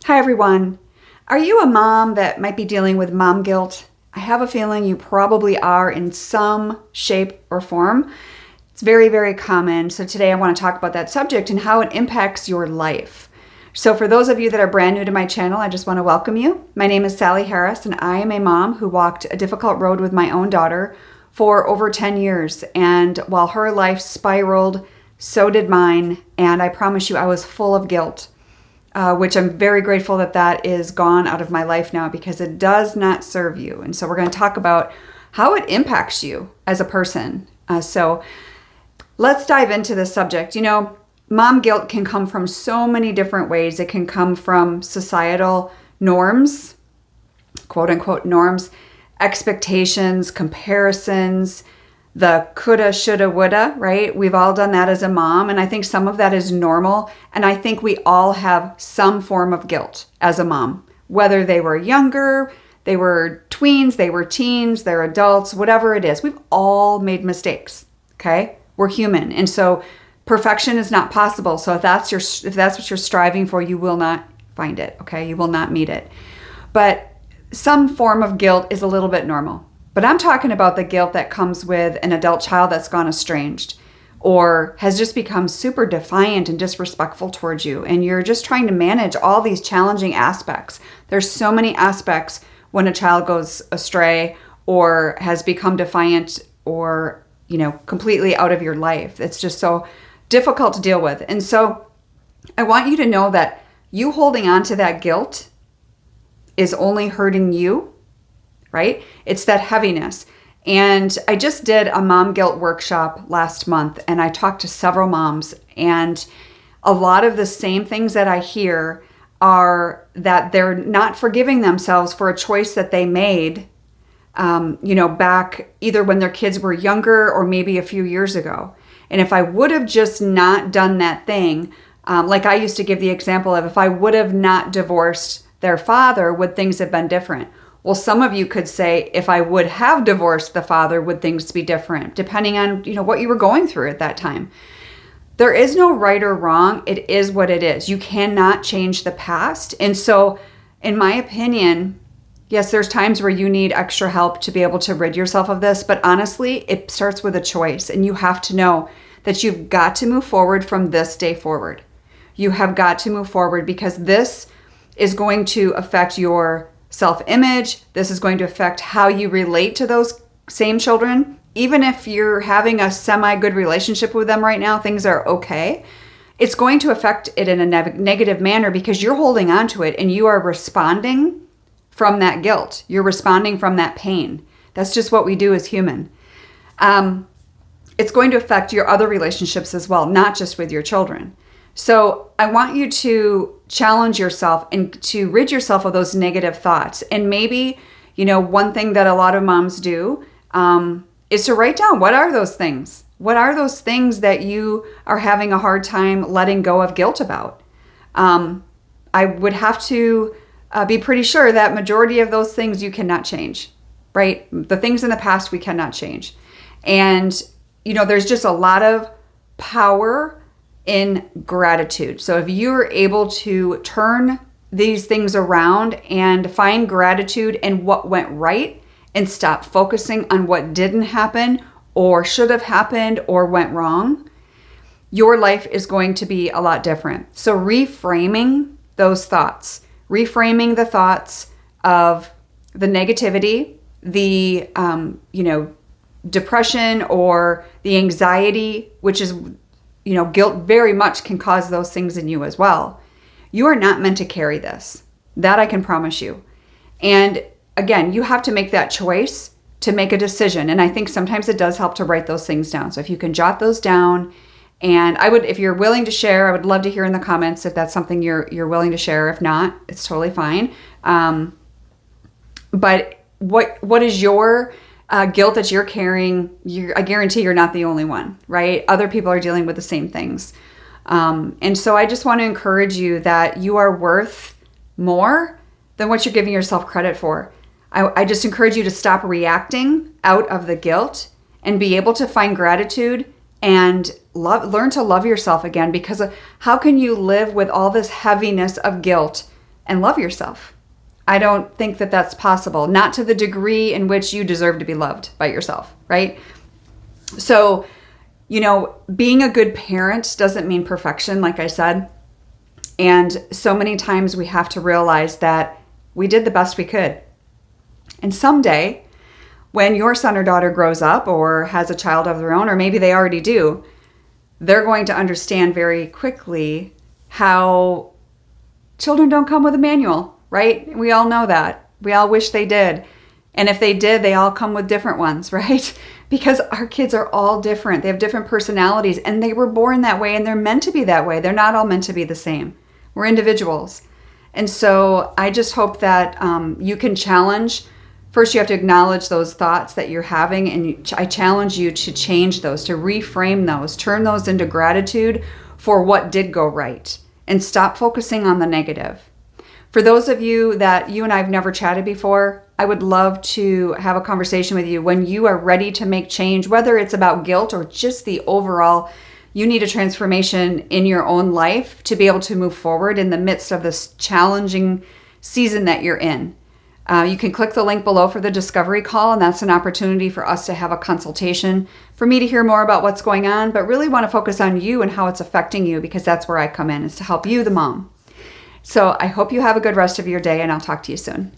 Hi, everyone. Are you a mom that might be dealing with mom guilt? I have a feeling you probably are in some shape or form. It's very, very common. So today I want to talk about that subject and how it impacts your life. So for those of you that are brand new to my channel, I just want to welcome you. My name is Sally Harris, and I am a mom who walked a difficult road with my own daughter for over 10 years. And while her life spiraled, so did mine. And I promise you, I was full of guilt. Which I'm very grateful that is gone out of my life now because it does not serve you. And so we're going to talk about how it impacts you as a person. So let's dive into this subject. You know, mom guilt can come from so many different ways. It can come from societal norms, quote unquote norms, expectations, comparisons, the coulda, shoulda, woulda, right? We've all done that as a mom, and I think some of that is normal, and I think we all have some form of guilt as a mom, whether they were younger, they were tweens, they were teens, they're adults, whatever it is. We've all made mistakes, okay? We're human, and so perfection is not possible. So if that's what you're striving for, you will not find it, okay? You will not meet it. But some form of guilt is a little bit normal. But I'm talking about the guilt that comes with an adult child that's gone estranged or has just become super defiant and disrespectful towards you. And you're just trying to manage all these challenging aspects. There's so many aspects when a child goes astray or has become defiant or, completely out of your life. It's just so difficult to deal with. And so I want you to know that you holding on to that guilt is only hurting you. Right? It's that heaviness. And I just did a mom guilt workshop last month, and I talked to several moms, and a lot of the same things that I hear are that they're not forgiving themselves for a choice that they made, back either when their kids were younger or maybe a few years ago. And if I would have just not done that thing, like I used to give the example of if I would have not divorced their father, would things have been different? Well, some of you could say, if I would have divorced the father, would things be different? Depending on, what you were going through at that time. There is no right or wrong. It is what it is. You cannot change the past. And so, in my opinion, yes, there's times where you need extra help to be able to rid yourself of this. But honestly, it starts with a choice. And you have to know that you've got to move forward from this day forward. You have got to move forward because this is going to affect your self-image. This is going to affect how you relate to those same children. Even if you're having a semi-good relationship with them right now, things are okay. It's going to affect it in a negative manner because you're holding on to it and you are responding from that guilt. You're responding from that pain. That's just what we do as human. It's going to affect your other relationships as well, not just with your children. So I want you to challenge yourself and to rid yourself of those negative thoughts. And maybe, one thing that a lot of moms do is to write down, what are those things? What are those things that you are having a hard time letting go of guilt about? I would have to be pretty sure that majority of those things you cannot change, right? The things in the past we cannot change. And, there's just a lot of power in gratitude. So if you're able to turn these things around and find gratitude in what went right and stop focusing on what didn't happen or should have happened or went wrong, your life is going to be a lot different. So reframing those thoughts, reframing the thoughts of the negativity, the, depression or the anxiety, which is guilt very much can cause those things in you as well. You are not meant to carry this. That I can promise you. And again, you have to make that choice to make a decision. And I think sometimes it does help to write those things down. So if you can jot those down, and if you're willing to share, I would love to hear in the comments if that's something you're willing to share. If not, it's totally fine. But what is your guilt that you're carrying? I guarantee you're not the only one, right? Other people are dealing with the same things. And so I just want to encourage you that you are worth more than what you're giving yourself credit for. I just encourage you to stop reacting out of the guilt and be able to find gratitude and learn to love yourself again. Because how can you live with all this heaviness of guilt and love yourself. I don't think that that's possible, not to the degree in which you deserve to be loved by yourself, right? So, being a good parent doesn't mean perfection, like I said. And so many times we have to realize that we did the best we could. And someday, when your son or daughter grows up or has a child of their own, or maybe they already do, they're going to understand very quickly how children don't come with a manual, right? We all know that. We all wish they did. And if they did, they all come with different ones, right? Because our kids are all different. They have different personalities, and they were born that way, and they're meant to be that way. They're not all meant to be the same. We're individuals. And so I just hope that you can challenge. First, you have to acknowledge those thoughts that you're having, and I challenge you to change those, to reframe those, turn those into gratitude for what did go right, and stop focusing on the negative. For those of you that you and I have never chatted before, I would love to have a conversation with you when you are ready to make change, whether it's about guilt or just the overall, you need a transformation in your own life to be able to move forward in the midst of this challenging season that you're in. You can click the link below for the discovery call, and that's an opportunity for us to have a consultation, for me to hear more about what's going on, but really want to focus on you and how it's affecting you, because that's where I come in, is to help you, the mom. So I hope you have a good rest of your day, and I'll talk to you soon.